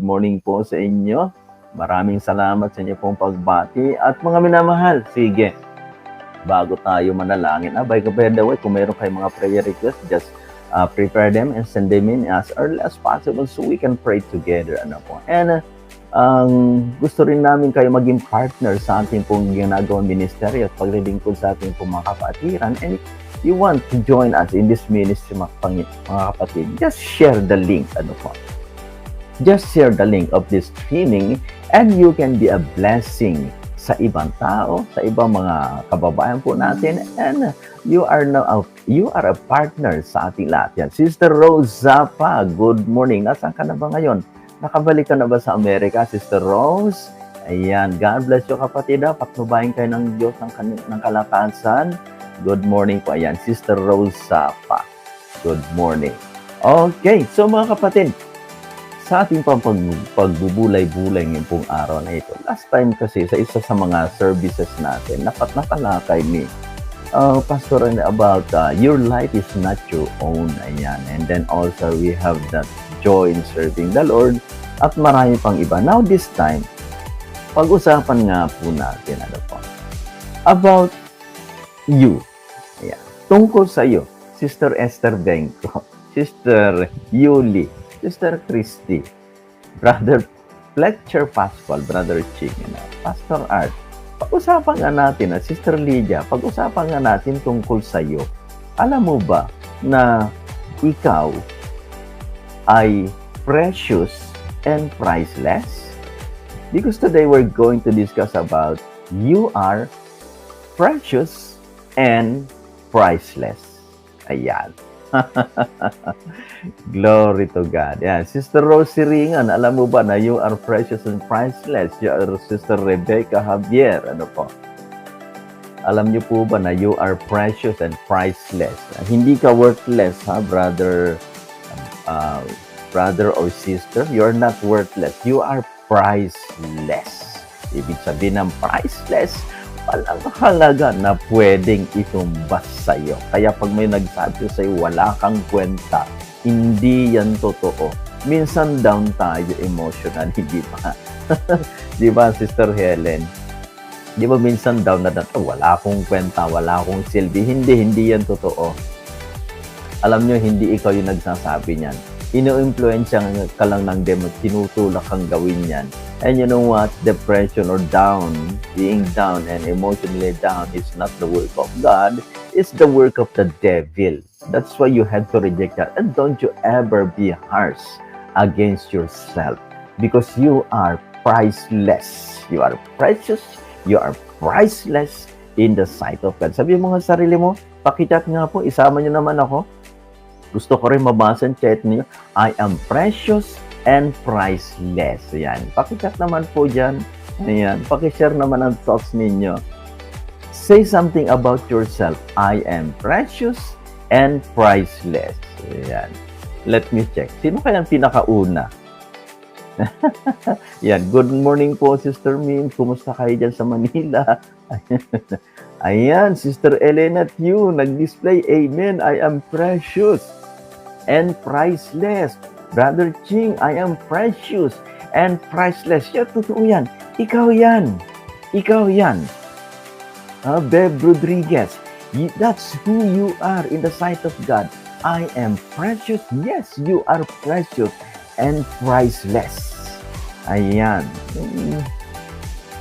morning po sa inyo. Maraming salamat sa inyo pong pagbati. At mga minamahal, sige, bago tayo manalangin, by the way, kung meron kayong mga prayer requests, just prepare them and send them in as early as possible so we can pray together. And gusto rin namin kayo maging partner sa ating pong ginagawang ministeryo at paglilingkod sa ating pong mga kapatiran. And if you want to join us in this ministry, mga kapatid, just share the link. Just share the link of this training and you can be a blessing sa ibang tao, sa ibang mga kababayan po natin, and you are a partner sa ating lahat. Yan. Sister Rose Zapa, good morning. Nasaan ka na ba ngayon? Nakabalik ka na ba sa Amerika, Sister Rose? Ayan, God bless you kapatid. Patnubayan kayo ng Diyos ng kalakasan. Good morning po. Ayan, Sister Rose Zapa. Good morning. Okay, so mga kapatid, sa ating pagbubulay-bulay ngayong pong araw na ito. Last time kasi sa isa sa mga services natin, natalakay ni Pastor about your life is not your own. Ayan. And then also we have that joy in serving the Lord at marami pang iba. Now this time, pag-usapan nga po natin about you. Ayan. Tungkol sa iyo, Sister Esther Benko, Sister Yuli, Sister Christy, Brother Fletcher Pascual, Brother Ching, Pastor Art. Pag-usapan nga natin, Sister Lydia, pag-usapan nga natin tungkol sa iyo. Alam mo ba na ikaw ay precious and priceless? Because today we're going to discuss about you are precious and priceless. Ayan. Glory to God. Yeah. Sister Rosie Ringan, alam mo ba na you are precious and priceless? You are Sister Rebecca Javier. Alam niyo po ba na you are precious and priceless? Hindi ka worthless, brother or sister. You are not worthless. You are priceless. Ibig sabihin ng priceless, walang halaga na pwedeng itumbas sa'yo. Kaya pag may nagsabi sa'yo, wala kang kwenta, hindi yan totoo. Minsan down tayo emotional, hindi ba? Di ba, Sister Helen? Di ba minsan down na wala akong kwenta, wala akong silbi. Hindi yan totoo. Alam nyo, hindi ikaw yung nagsasabi niyan. Ino-influensya ka lang ng demo, tinutulak kang gawin yan. And you know what? Depression or down, being down and emotionally down is not the work of God. It's the work of the devil. That's why you have to reject that. And don't you ever be harsh against yourself because you are priceless. You are precious. You are priceless in the sight of God. Sabi mo nga sarili mo, pakichat nga po, isama nyo naman ako. Gusto ko rin mabasa ang chat niyo. I am precious and priceless. Ayan. Pakichat naman po dyan. Ayan. Pakishare naman ang thoughts ninyo. Say something about yourself. I am precious and priceless. Ayan. Let me check. Sino kaya ang pinakauna? Ayan. Good morning po, Sister Min. Kumusta kayo dyan sa Manila? Ayan. Sister Elena Tew. Nag-display. Amen. I am precious and priceless. Brother Ching, I am precious and priceless. Yeah, totoo yan. Ikaw yan. Ikaw yan. Bev Rodriguez, that's who you are in the sight of God. I am precious. Yes, you are precious and priceless. Ayan.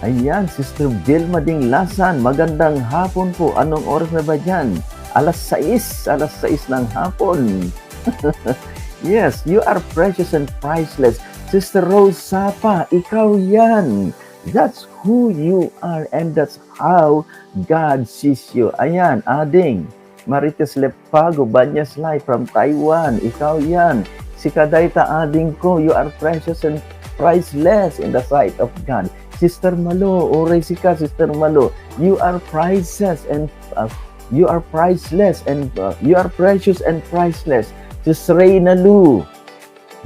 Ayan, Sister Vilma Dinglasan, magandang hapon po. Anong oras na ba dyan? Alas 6 ng hapon. Yes, you are precious and priceless. Sister Rose Sapa, ikaw yan. That's who you are and that's how God sees you. Ayan, Ading. Marites Lepago, Banyas Life from Taiwan. Ikaw yan. Si Kadayta Ading ko, you are precious and priceless in the sight of God. Sister Malo, oray sika, Sister Malo. You are priceless and you are priceless and you are precious and priceless. Sister Reyna Lu,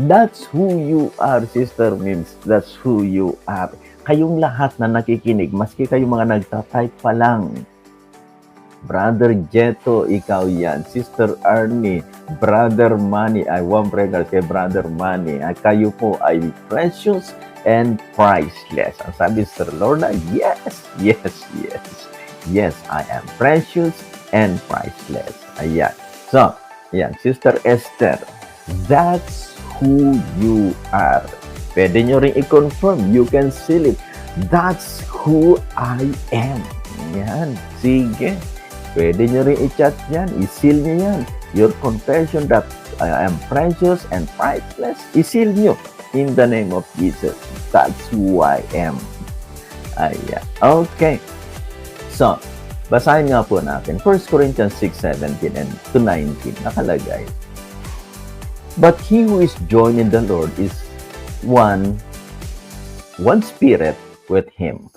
that's who you are, Sister Mims. That's who you are. Kayong lahat na nakikinig, maski kayong mga nagtatype pa lang, Brother Jeto, ikaw yan. Sister Arnie, Brother Manny, ay one prayer kay Brother Manny. Ay, kayo po ay precious and priceless. Ang sabi Sister Lorna, yes, yes, yes. Yes, I am precious and priceless. Ayan. So, ayan, Sister Esther, that's who you are. Pwede nyo rin i-confirm. You can seal it. That's who I am. Yan. Sige. Pwede nyo rin i-chat yan. I-seal nyo yan. Your confession that I am precious and priceless. I-seal nyo. In the name of Jesus. That's who I am. Ayan. Okay. So, basahin nga po natin. 1 Corinthians 6:17 and to 19. Nakalagay. But he who is joined in the Lord is one spirit with him.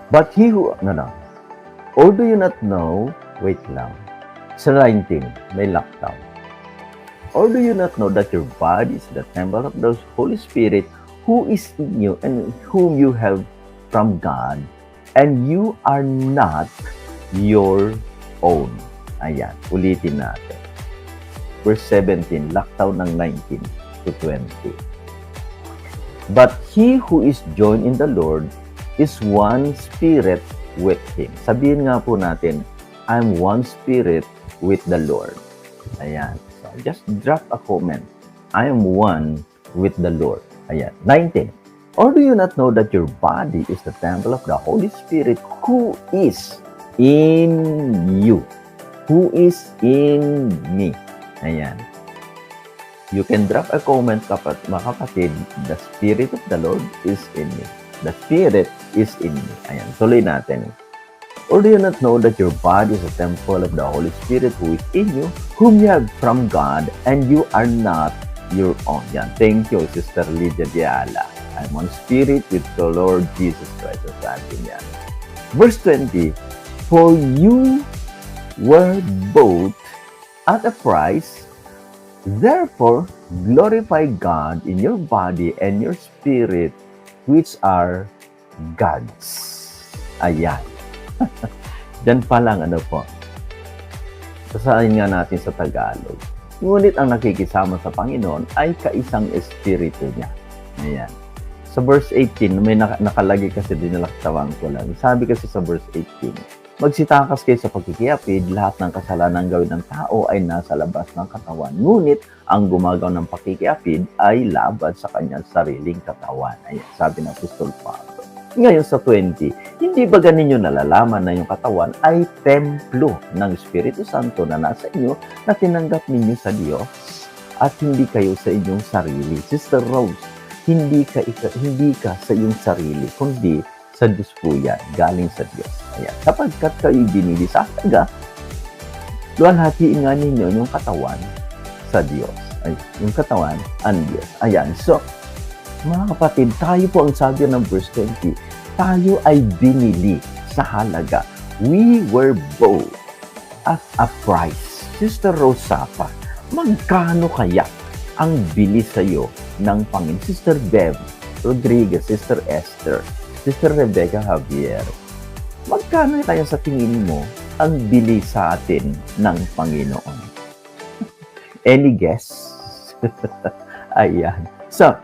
But he who, or do you not know, wait lang, sa 19, may lockdown. Or do you not know that your body is the temple of the Holy Spirit who is in you and whom you have from God, and you are not your own. Ayan, ulitin natin. Verse 17, lockdown ng 19 to 20. But he who is joined in the Lord is one spirit with him. Sabihin nga po natin, I'm one spirit with the Lord. Ayan. So just drop a comment. I am one with the Lord. Ayan. 19. Or do you not know that your body is the temple of the Holy Spirit who is in you? Who is in me? Ayan. You can drop a comment, mga kapatid. The Spirit of the Lord is in me. The Spirit is in me. Ayan, tuloy natin. Or do you not know that your body is a temple of the Holy Spirit who is in you, whom you have from God, and you are not your own? Yan. Thank you, Sister Lydia Diala. I'm one spirit with the Lord Jesus Christ. Yan. Verse 20, for you were bought at a price, therefore glorify God in your body and your spirit, which are God's. Ayan. Diyan pa lang, po. Basahin nga natin sa Tagalog. Ngunit ang nakikisama sa Panginoon ay kaisang espiritu niya. Ayan. Sa verse 18, may nakalagay kasi din na laktawan ko lang. Sabi kasi sa verse 18, magsitakas kayo sa pagkikiapid, lahat ng kasalanan gawin ng tao ay nasa labas ng katawan. Ngunit, ang gumagawa ng pakikiapid ay laban sa kanyang sariling katawan. Ayan, sabi ng Apostol Pablo. Ngayon sa 20, hindi ba ganinyo nalalaman na yung katawan ay templo ng Espiritu Santo na nasa inyo na tinanggap ninyo sa Diyos at hindi kayo sa inyong sarili? Sister Rose, hindi ka sa iyong sarili, kundi sa Diyos po yan, galing sa Diyos. Ayan. Sapagkat kayo binili sa halaga, luwalhatiin nga ninyo yung katawan sa Diyos. Ay, yung katawan ang Diyos. Ayan. So, mga kapatid, tayo po ang sabi ng verse 20, tayo ay binili sa halaga. We were bought at a price. Sister Rosapa, magkano kaya ang bili sa iyo ng Panginoon? Sister Bev Rodriguez, Sister Esther, Sister Rebecca Javier, magkano kaya sa tingin mo ang bili sa atin ng Panginoon? Any guess? Ayan. So,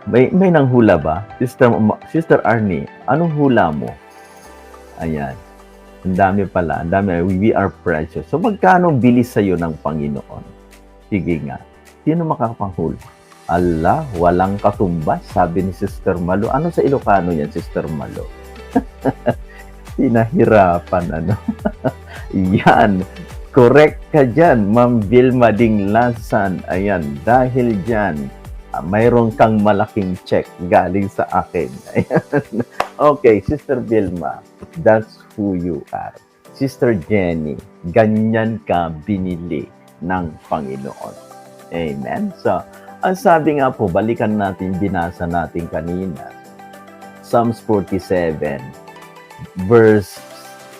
may nanghula ba? Sister Arnie, anong hula mo? Ayan. Ang dami pala. Ang dami. We are precious. So, magkano bili sa'yo ng Panginoon? Sige nga. Sino makapanghula? Allah, walang katumbas, sabi ni Sister Malo. Ano sa Ilocano yan, Sister Malo? Pinahirapan, Yan. Correct ka dyan, Ma'am Vilma Dinglasan. Ayan, dahil dyan, mayroon kang malaking check galing sa akin. Ayan. Okay, Sister Vilma, that's who you are. Sister Jenny, ganyan ka binili ng Panginoon. Amen? So, ang sabi nga po, balikan natin, binasa natin kanina. Psalms 47, verse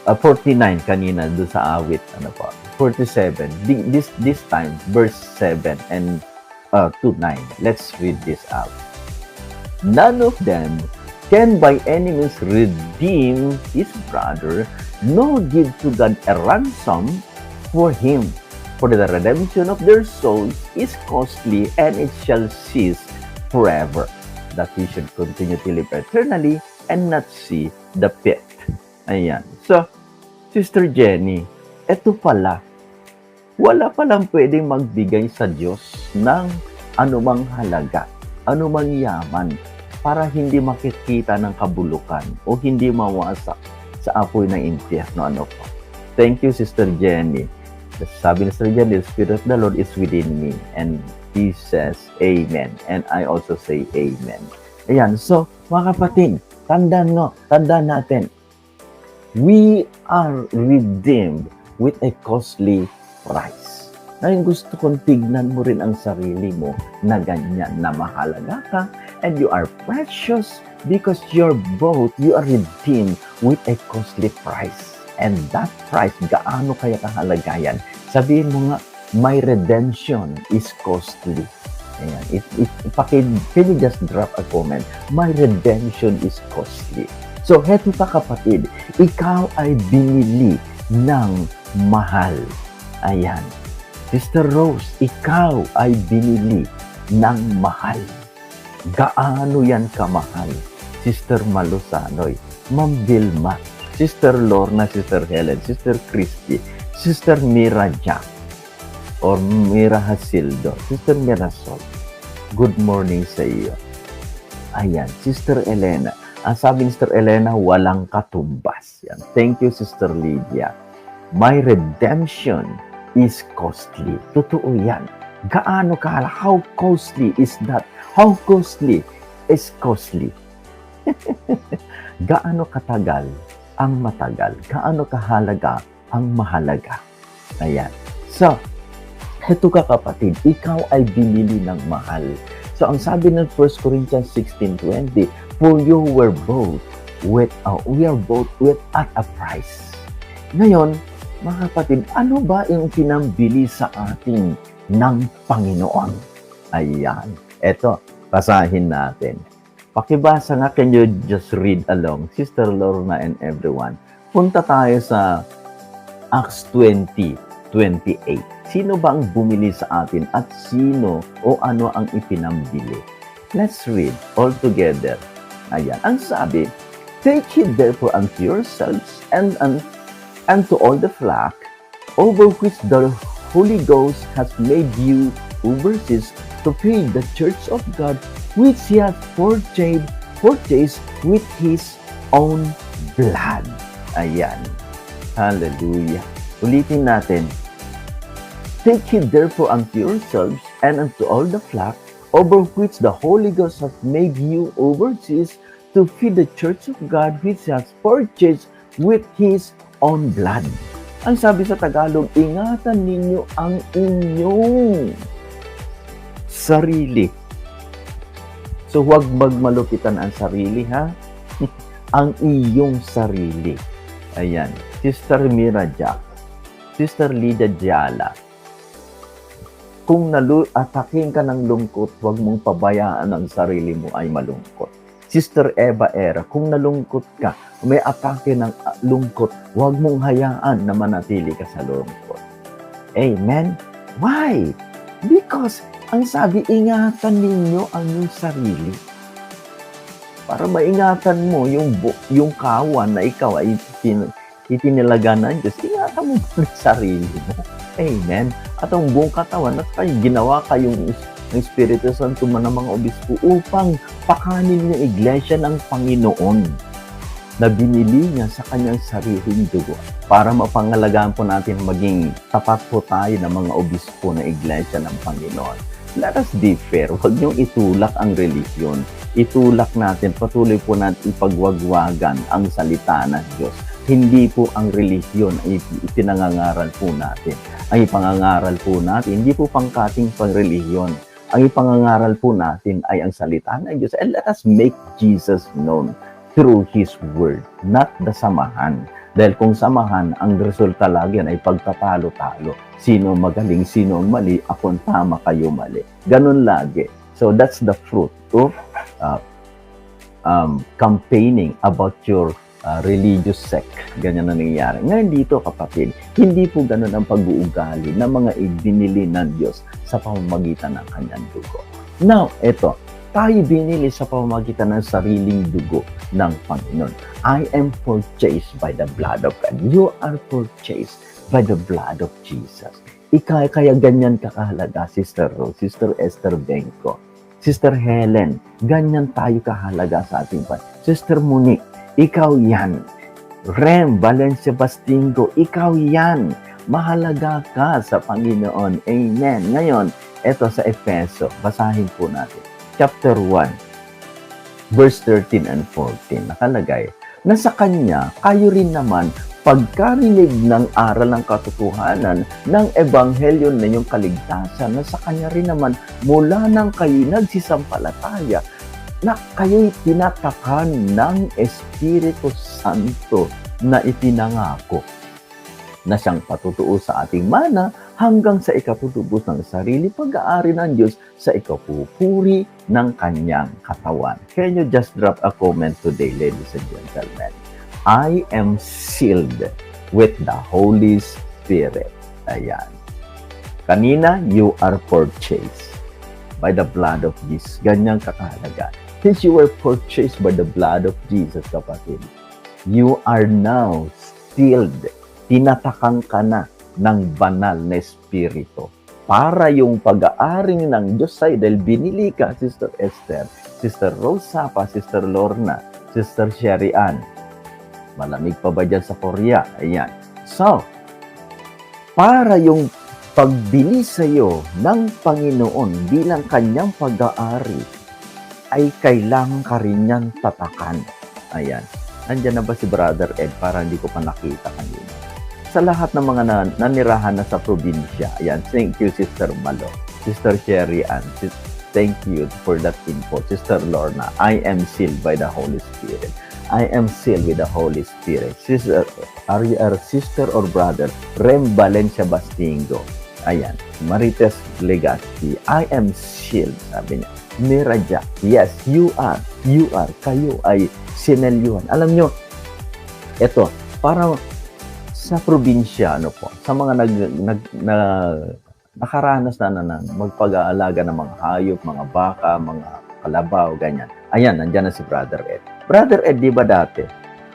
49 kanina, doon sa awit, 47. This time, verse 7 and to 9. Let's read this out. None of them can by any means redeem his brother, no give to God a ransom for him. For the redemption of their souls is costly, and it shall cease forever, that he should continue to live eternally and not see the pit. Ayan. So, Sister Jenny, eto pala, wala palang pwedeng magbigay sa Diyos ng anumang halaga, anumang yaman, para hindi makikita ng kabulukan o hindi mawasak sa apoy ng impyerno. Ano po? Thank you, Sister Jenny. Sabi ni Sister Jenny, the Spirit of the Lord is within me. And he says, Amen. And I also say, Amen. Ayan. So, mga kapatid, tandaan natin, we are redeemed with a costly price. Ngayon gusto kong tignan mo rin ang sarili mo na ganyan, na mahalaga ka, and you are precious because you are redeemed with a costly price. And that price, gaano kaya kahalaga yan? Sabihin mo nga, my redemption is costly. Ayan. Can you just drop a comment? My redemption is costly. So, heto pa kapatid, ikaw ay binili ng mahal. Ayan. Sister Rose, ikaw ay binili ng mahal. Gaano yan kamahal? Sister Malusanoy, Ma'am Vilma, Sister Lorna, Sister Helen, Sister Christy, Sister Mira Jack, or Mira Hasildo, Sister Mirasol, good morning sa iyo. Ayan, Sister Elena. Ang sabi ni Sister Elena, walang katumbas. Yan. Thank you, Sister Lydia. My redemption is costly. Totoo yan. Gaano kahalaga? How costly is that? How costly is costly? Gaano katagal ang matagal? Gaano kahalaga ang mahalaga? Ayan. So, heto ka kapatid, ikaw ay binili ng mahal. So, ang sabi ng 1 Corinthians 16:20, for you were bought with, we are bought with at a price. Ngayon, mga kapatid, ano ba yung pinambili sa atin ng Panginoon? Ayan. Eto, basahin natin. Pakibasa nga, can you just read along? Sister Lorna and everyone. Punta tayo sa Acts 20:28. Sino ba ang bumili sa atin at sino o ano ang ipinambili? Let's read all together. Ayan. Ang sabi, take heed therefore unto yourselves and to all the flock over which the Holy Ghost has made you overseers to feed the church of God, which he has purchased with his own blood. Ayan. Hallelujah. Ulitin natin. Take heed therefore unto yourselves and unto all the flock over which the Holy Ghost has made you overseers to feed the church of God, which he has purchased with his own blood. Ang sabi sa Tagalog, ingatan ninyo ang inyong sarili. So, huwag magmalupitan ang sarili, ha? Ang iyong sarili. Ayan. Sister Mira Jack, Sister Lydia Diala, kung ataking ka ng lungkot, huwag mong pabayaan ang sarili mo ay malungkot. Sister Eva Era, kung nalungkot ka, may atake ng lungkot, huwag mong hayaan na manatili ka sa lungkot. Amen? Why? Because, ang sabi, ingatan ninyo ang iyong sarili. Para maingatan mo yung kawan na ikaw ay itinilaga ng Diyos, ingatan mo ang sarili mo. Amen? At ang buong katawan, at kayo, ginawa kayong ng Espiritu Santo man ng mga obispo upang pakanin yung iglesia ng Panginoon na binili niya sa kanyang sariling dugo para mapangalagaan po natin maging tapat po tayo ng mga obispo na iglesia ng Panginoon. Let us be fair. Huwag niyong itulak ang relihiyon. Itulak natin, patuloy po natin ipagwagwagan ang salita ng Diyos. Hindi po ang relihiyon ay ipinangangaral po natin. Ang ipangangaral po natin, hindi po pangkating pangrelihiyon. Ang ipangangaral po natin ay ang salita ng Diyos. And let us make Jesus known through His Word, not the samahan. Dahil kung samahan, ang resulta lagi ay pagtatalo-talo. Sino magaling, sino mali, akong tama, kayo mali. Ganun lagi. So that's the fruit of campaigning about your religious sect. Ganyan na nangyayari. Ngayon dito, kapatid, hindi po ganun ang pag-uugali ng mga ibinili ng Diyos sa pamamagitan ng kanyang dugo. Now, eto, tayo binili sa pamamagitan ng sariling dugo ng Panginoon. I am purchased by the blood of God. You are purchased by the blood of Jesus. Kaya ganyan kakahalaga, Sister Rose, Sister Esther Benko, Sister Helen, ganyan tayo kahalaga sa ating Panginoon. Sister Monique, ikaw yan. Rem Valencia Bastingo, ikaw yan. Mahalaga ka sa Panginoon. Amen. Ngayon, eto sa Efeso, basahin po natin. Chapter 1, verse 13 and 14, nakalagay, na sa Kanya, kayo rin naman, pagkarinig ng aral ng katotohanan ng Ebanghelyo na inyong kaligtasan, na sa Kanya rin naman, mula nang kayo nagsisampalataya, na kayo'y tinatakan ng Espiritu Santo na ipinangako na siyang patutuo sa ating mana hanggang sa ikatutubos ng sarili pag-aari ng Diyos sa ikapupuri ng kanyang katawan. Can you just drop a comment today, ladies and gentlemen? I am sealed with the Holy Spirit. Ayan. Kanina, you are purchased by the blood of Jesus. Ganyang kakahalaga. Since you were purchased by the blood of Jesus, kapatid, you are now sealed. Tinatakan ka na ng banal na espiritu. Para yung pag-aaring ng Diyos sa'yo, dahil binili ka, Sister Esther, Sister Rosa pa, Sister Lorna, Sister Sherry Ann. Malamig pa ba dyan sa Korea? Ayan. So, para yung pagbili sa'yo ng Panginoon bilang kanyang pag-aari, ay kailangan ka rin niyang tatakan. Ayan. Nandiyan na ba si Brother Ed? Para hindi ko pa nakita kanina. Sa lahat ng mga nanirahan na sa probinsya. Ayan. Thank you, Sister Malo. Sister Sherry Ann. Thank you for that info. Sister Lorna. I am sealed by the Holy Spirit. I am sealed with the Holy Spirit. Sister, are you a sister or brother? Rem Valencia Bastingo. Ayan. Marites Legazpi. I am sealed. Sabi niya. Miraja. Yes, you are. You are. Kayo ay sinelyuhan. Alam nyo, ito, para sa probinsya, ano po, sa mga nakaranas na ng magpag-aalaga ng mga hayop, mga baka, mga kalabaw, ganyan. Ayan, nandyan na si Brother Ed. Brother Ed, di ba dati,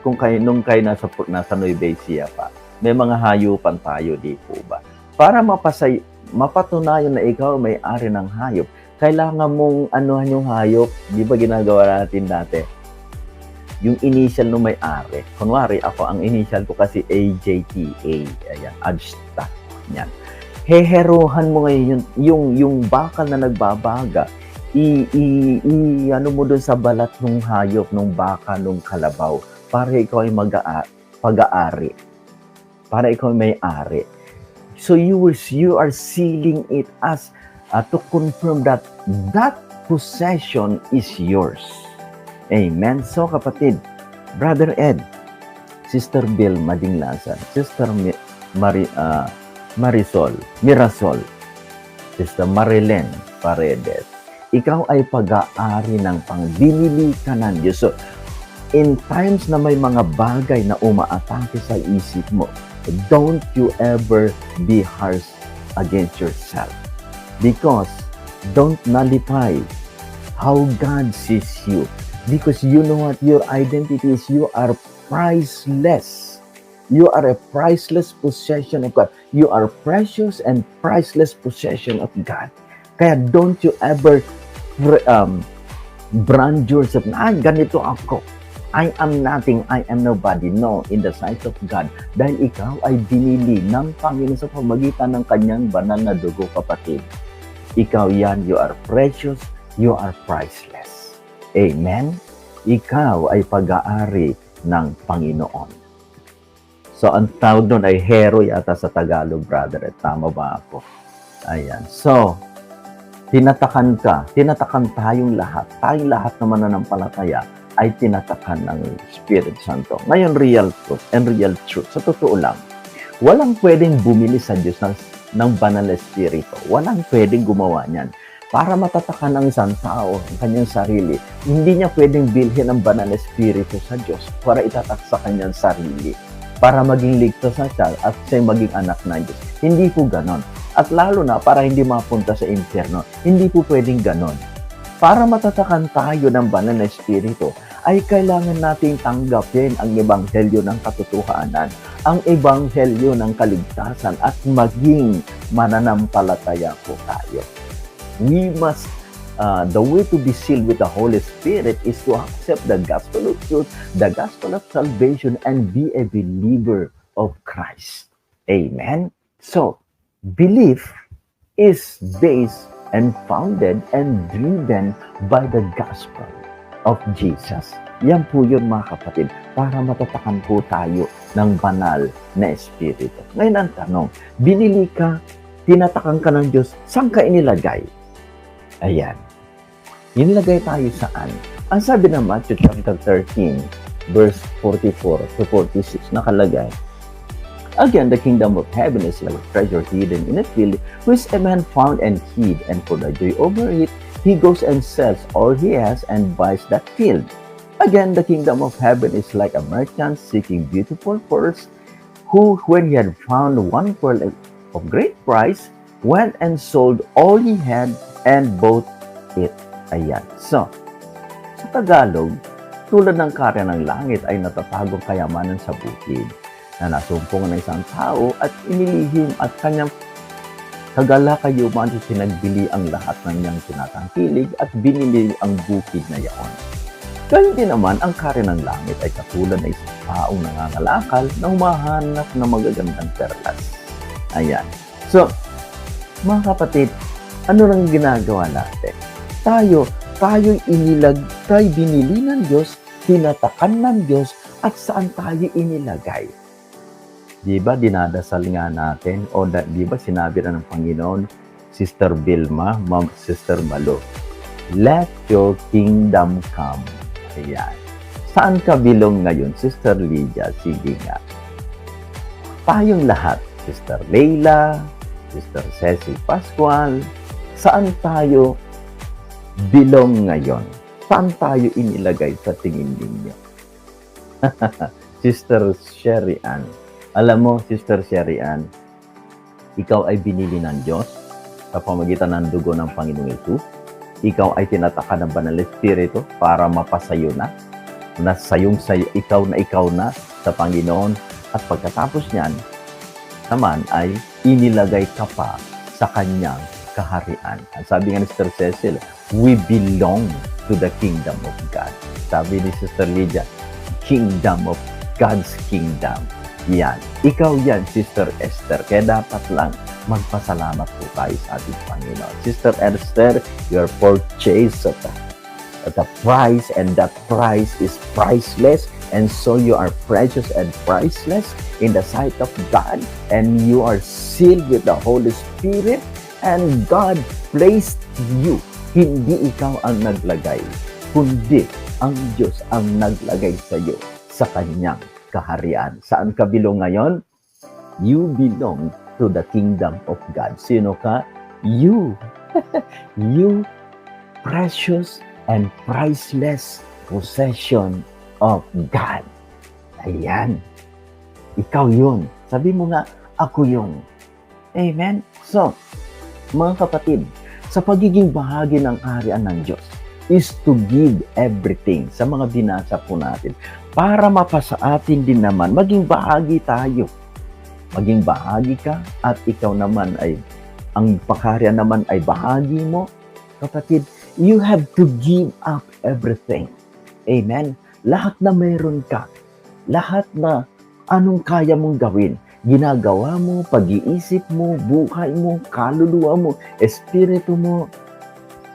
nung kayo nasa Nueva Ecija pa, may mga hayupan tayo, di po ba? Para mapatunayan na ikaw may-ari ng hayop, kailangan mong anuhan yung hayop. Di ba ginagawa natin dati? Yung initial nung may-ari. Kunwari, ako, ang initial ko kasi AJTA. Ayan, Ajta. Yan. Heheruhan mo ngayon yung bakal na nagbabaga. Ano mo dun sa balat ng hayop, ng baka, ng kalabaw, para ikaw ay pag-aari. Para ikaw ay may-ari. So you are sealing it as to confirm that possession is yours. Amen. So kapatid, Brother Ed, Sister Bill Madinglasan, Sister Mirasol, Sister Marilyn Paredes, ikaw ay pag-aari ng binili ka ng Diyos. So, in times na may mga bagay na umaatake sa isip mo, don't you ever be harsh against yourself. Because don't nullify how God sees you. Because you know what your identity is. You are priceless. You are a priceless possession of God. You are precious and priceless possession of God. Kaya don't you ever brand yourself na ganito ako. I am nothing, I am nobody. No, in the sight of God. Dahil ikaw ay binili ng Panginoon sa pamagitan ng kanyang banal na dugo, kapatid. Ikaw yan, you are precious, you are priceless. Amen? Ikaw ay pag-aari ng Panginoon. So, ang tawag doon ay hero yata sa Tagalog, brother. Tama ba ako? Ayan. So, tinatakan tayong lahat. Tayong lahat naman na nanampalataya ay tinatakan ng Spirit Santo. Ngayon, real truth and real truth. Sa totoo lang, walang pwedeng bumili sa Diyos ng banal na Espiritu. Walang pwedeng gumawa niyan. Para matatakan ng isang tao ang kanyang sarili, hindi niya pwedeng bilhin ang banal na espiritu sa Diyos para itatak sa kanyang sarili, para maging ligtas na siya at siya maging anak ng Diyos. Hindi po ganon. At lalo na para hindi mapunta sa impyerno, hindi po pwedeng ganon. Para matatakan tayo ng banal na espiritu, ay kailangan nating tanggapin ang ebanghelyo ng katotohanan, ang ebanghelyo ng kaligtasan at maging mananampalataya po tayo. We must, the way to be sealed with the Holy Spirit is to accept the gospel of truth, the gospel of salvation, and be a believer of Christ. Amen? So, belief is based and founded and driven by the gospel of Jesus. Yan po yun mga kapatid, para matatakan po tayo ng banal na espiritu. Ngayon ang tanong, binili ka, tinatakan ka ng Diyos, saan ka inilagay? Ayan. Inilagay tayo saan? Ang sabi ng Matthew chapter 13, verse 44 to 46, nakalagay, "Again, the kingdom of heaven is like treasure hidden in a field, which a man found and hid, and for the joy over it, he goes and sells all he has and buys that field. Again, the kingdom of heaven is like a merchant seeking beautiful pearls, who, when he had found one pearl of great price, went and sold all he had and bought it." Ayan. So, sa Tagalog, tulad ng karya ng langit ay natatagong kayamanan sa bukid, na nasumpong ng isang tao at inilihim at kanyang kagalakayuman at pinagbili ang lahat ng niyang tinatangkilig at binili ang bukid na yaon. Ganyan din naman, ang karya ng langit ay katulad na isang taong nangangalakal na humahanap ng magagandang perlas. Ayan. So, mga kapatid, ano nang ginagawa natin? Tayo binili ng Diyos, tinatakan ng Diyos, at saan tayo inilagay? Di ba dinadasal nga natin, o di ba sinabi na ng Panginoon, Sister Vilma, Ma'am Sister Malo, "Let your kingdom come." Ayan. Saan ka bilong ngayon, Sister Lydia? Sige nga. Tayong lahat, Sister Leila, Sister Cecil Pascual, saan tayo bilong ngayon? Saan tayo inilagay sa tingin ninyo? Sister Sherry Ann. Alam mo, Sister Sherry Ann, ikaw ay binili ng Diyos sa pamamagitan ng dugo ng Panginoong Hesus. Ikaw ay tinatakan ng Banal na Espiritu para mapasayo na sayong-sayo, ikaw na sa Panginoon. At pagkatapos niyan, naman ay inilagay ka pa sa kanyang kaharian. Ang sabi nga ni Sister Cecil, we belong to the kingdom of God. Sabi ni Sister Lydia, kingdom of God's kingdom. Yan. Ikaw yan, Sister Esther. Kaya dapat lang magpasalamat po tayo sa ating Panginoon. Sister Esther, you're purchased at a price, and that price is priceless. And so you are precious and priceless in the sight of God, and you are sealed with the Holy Spirit, and God placed you. Hindi ikaw ang naglagay, kundi ang Diyos ang naglagay sa iyo sa kanyang kaharian. Saan ka bilong ngayon? You belong to the kingdom of God. Sino ka? You. You precious and priceless possession of God. Ayan. Ikaw yun. Sabi mo nga, ako yun. Amen? So, mga kapatid, sa pagiging bahagi ng kaharian ng Diyos is to give everything sa mga binasa po natin para mapasa atin din naman, maging bahagi tayo. Maging bahagi ka at ikaw naman ay, ang kaharian naman ay bahagi mo. Kapatid, you have to give up everything. Amen? Lahat na meron ka, lahat na anong kaya mong gawin, ginagawa mo, pag-iisip mo, buhay mo, kaluluwa mo, espiritu mo,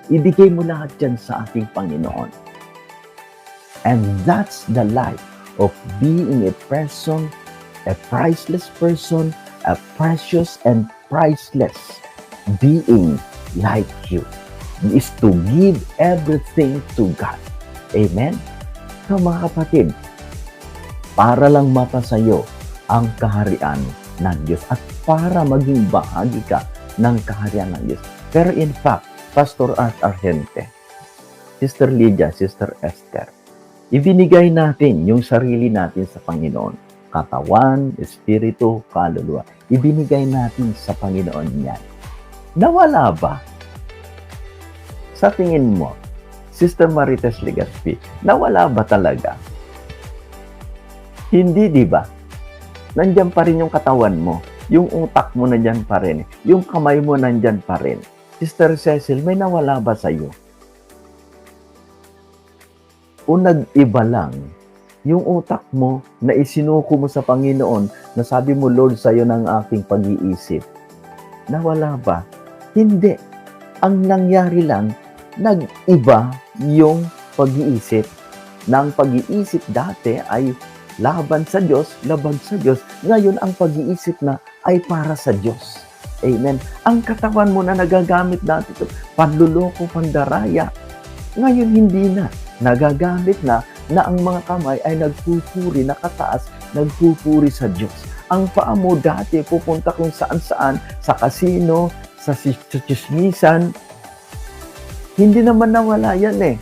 ibigay mo lahat dyan sa ating Panginoon. And that's the life of being a person, a priceless person, a precious and priceless being like you. Is to give everything to God. Amen? So mga kapatid, para lang mapasayo ang kaharian ng Diyos at para maging bahagi ka ng kaharian ng Diyos. Pero in fact, Pastor Art Argente, Sister Lydia, Sister Esther, ibinigay natin yung sarili natin sa Panginoon. Katawan, espiritu, kaluluwa. Ibinigay natin sa Panginoon yan. Nawala ba? Sa tingin mo, Sister Marites Legaspi, nawala ba talaga? Hindi, di ba? Nandyan pa rin yung katawan mo. Yung utak mo nandyan pa rin. Yung kamay mo nandyan pa rin. Sister Cecil, may nawala ba sa'yo? O nag-iba lang yung utak mo na isinuko mo sa Panginoon na sabi mo, Lord, sa'yo ng aking pag-iisip. Nawala ba? Hindi. Ang nangyari lang, nag-iba yung pag-iisip. Na ang pag-iisip dati ay laban sa Diyos, labag sa Diyos. Ngayon, ang pag-iisip na ay para sa Diyos. Amen. Ang katawan mo na nagagamit natin ito, panluloko, pandaraya. Ngayon, hindi na. Nagagamit na ang mga kamay ay nagpupuri, nakataas, nagpupuri sa Diyos. Ang paa mo dati pupunta kung saan-saan, sa kasino, sa chismisan. Hindi naman nawala yan eh.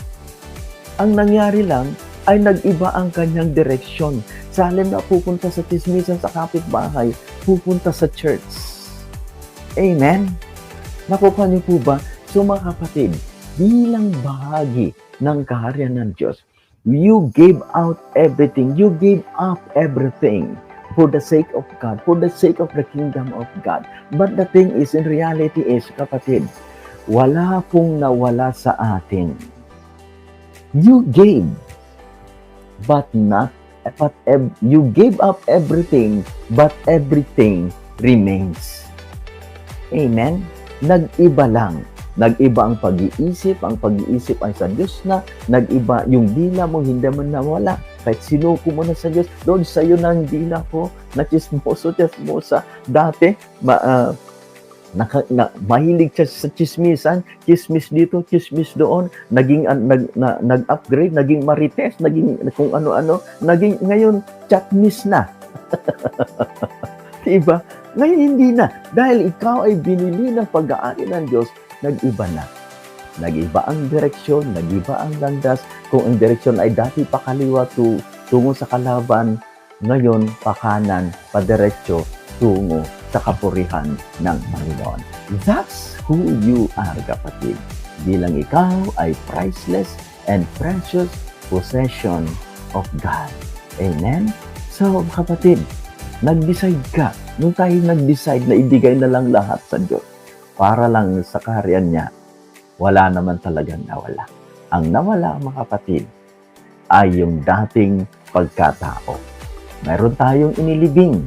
Ang nangyari lang ay nag-iba ang kanyang direksyon. Sa halip na pupunta sa chismisan sa kapitbahay, pupunta sa church. Amen? Nakuha niyo po ba? So mga kapatid, bilang bahagi ng kaharian ng Diyos, you gave out everything. You gave up everything for the sake of God, for the sake of the kingdom of God. But the thing is, in reality is, kapatid, wala pong nawala sa atin. You gave, but you gave up everything, but everything remains. Amen? Nag-iba lang. Nag-iba ang pag-iisip ay sa Diyos na, nag-iba yung dila mo, hindi man nawala. Kahit sinuko mo na sa Diyos, Lord, sa'yo na ang dila ko, na chismosa. Dati, mahilig siya sa chismisan, chismis dito, chismis doon, nag-upgrade, naging marites, naging kung ano-ano, ngayon, chatmis na. Diba? Ngayon, hindi na. Dahil ikaw ay binili ng pag-aari ng Diyos, nag-iba na. Nag-iba ang direksyon, nag-iba ang landas. Kung ang direksyon ay dati pakaliwa tungo sa kalaban, ngayon pakanan, padiretso tungo sa kapurihan ng Panginoon. That's who you are, kapatid. Bilang ikaw ay priceless and precious possession of God. Amen? So, kapatid, nag-decide ka. Nung tayo nag-decide na ibigay na lang lahat sa Diyos, para lang sa kaharian niya, wala naman talagang nawala. Ang nawala, mga kapatid, ay yung dating pagkatao. Meron tayong inilibing.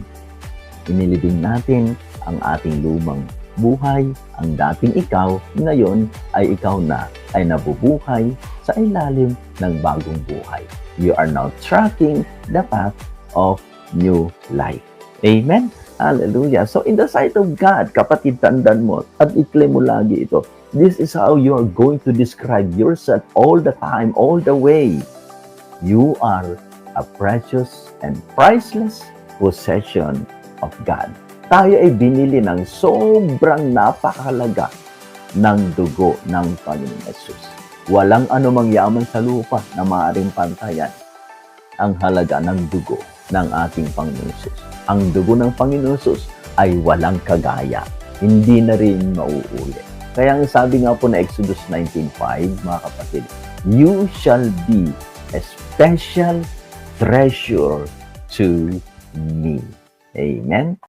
Inilibing natin ang ating lumang buhay, ang dating ikaw, ngayon ay ikaw na ay nabubuhay sa ilalim ng bagong buhay. You are now tracking the path of new life. Amen? Hallelujah. So in the sight of God, kapatid, tandaan mo at i-claim mo lagi ito. This is how you are going to describe yourself all the time, all the way. You are a precious and priceless possession of God. Tayo ay binili ng sobrang napakahalaga ng dugo ng Panginoon Yesus. Walang anumang yaman sa lupa na maaaring pantayan ang halaga ng dugo ng ating Panginoon Yesus. Ang dugo ng Panginoon Yesus ay walang kagaya. Hindi na rin mauuli. Kaya ang sabi nga po na Exodus 19:5, mga kapatid, you shall be a special treasure to me. Amen?